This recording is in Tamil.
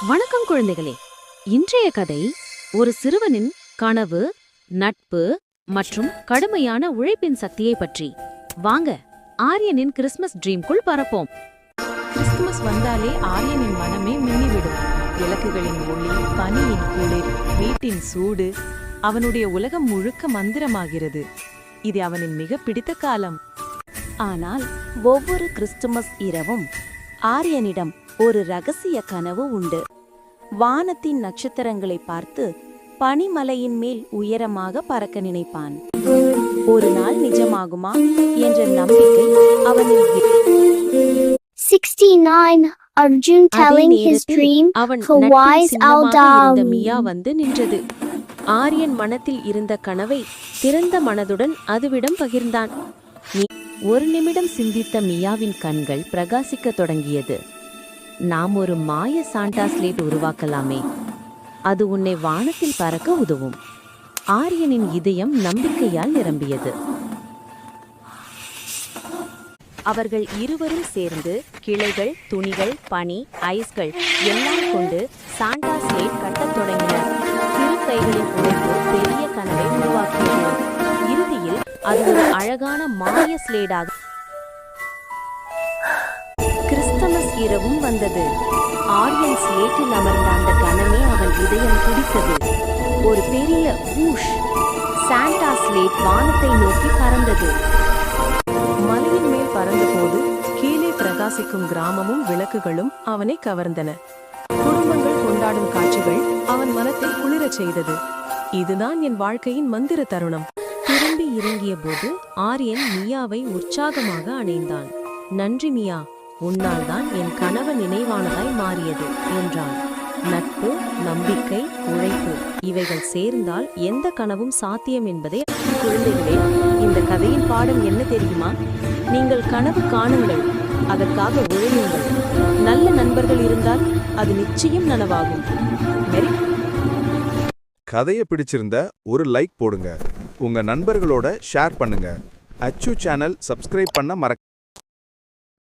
வணக்கம் குழந்தைகளே. இன்றைய கதை ஒரு சிறுவனின் கனவு, நட்பு மற்றும் கடுமையான உழைப்பின் சக்தியை பற்றி. வாங்க ஆரியனின் கிறிஸ்மஸ் ட்ரீம்குள் பறப்போம். கிறிஸ்துமஸ் வந்தாலே ஆரியனின் மனமே மின்னிவிடும். விளக்குகளின் ஒளி, பனியின் குளிர், வீட்டின் சூடு, அவனுடைய உலகம் முழுக்க மந்திரமாகிறது. இது அவனின் மிக பிடித்த காலம். ஆனால் ஒவ்வொரு கிறிஸ்துமஸ் இரவும் ஆரியனிடம் ஒரு ரகசிய கனவு உண்டு. வானத்தின் நட்சத்திரங்களை பார்த்து பனிமலையின் மேல் உயரமாக பறக்க நினைப்பான். ஒரு நாள் நிஜமாகுமா என்ற நம்பிக்கை அவனில் 69 Arjun telling his dream to wise Aldam. மியா வந்து நின்றது. ஆரியன் மனத்தில் இருந்த கனவை திறந்த மனதுடன் அதுவிடம் பகிர்ந்தான். ஒரு நிமிடம் சிந்தித்த மியாவின் கண்கள் பிரகாசிக்க தொடங்கியது. நாம் ஒரு மாய சாண்டா ஸ்லேட் உருவாக்கலாமே, அது உன்னை வானத்தில் பறக்க உதவும். ஆரியனின் இதயம் நம்பிக்கையால் நிரம்பியது. அவர்கள் இருவரும் சேர்ந்து கிளைகள், துணிகள், பனி, ஐஸ்கள் எல்லாம் கொண்டு சாண்டா ஸ்லேட் கட்டத் தொடங்கினர். சிறு கைகளின் உழைப்பு பெரிய கனவை உருவாக்கியது. இறுதியில் அது ஒரு அழகான மாய ஸ்லேடாக. கிறிஸ்துமஸ் இரவும் வந்தது. ஆரியன் ஸ்லேட்டில் அமர்ந்த அந்த கணமே அவன் இதயம் துடித்தது. ஒரு பெரிய ஊஷ் சாண்டா ஸ்லேட் வானத்தை நோக்கி பறந்தது. மலையின் மேல் பறந்தபோது கீழே பிரகாசிக்கும் கிராமமும் விளக்குகளும் அவனை கவர்ந்தன. குடும்பங்கள் கொண்டாடும் காட்சிகள் அவன் மனத்தை குளிரச் செய்தது. இதுதான் என் வாழ்க்கையின் மந்திர தருணம். திரும்பி இறங்கிய போது ஆரியன் மியாவை உற்சாகமாக அணைந்தான். நன்றி மியா, உன்னால் தான் என் கனவு நினைவானதாய் மாறியது என்றான். நட்பு, நம்பிக்கை, உழைப்பு இவைகள் சேர்ந்தால் எந்த கனவும் சாத்தியம் என்பதை. குழந்தைகளே, இந்த கதையின் பாடம் என்ன தெரியுமா? நீங்கள் கனவு காணுங்கள், அதற்காக உழையுங்கள். நல்ல நண்பர்கள் இருந்தால் அது நிச்சயம் நனவாகும். கதையை பிடிச்சிருந்த ஒரு லைக் போடுங்க, உங்க நண்பர்களோட ஷேர் பண்ணுங்க. அச்சு சேனல் சப்ஸ்கிரைப் பண்ண மறக்க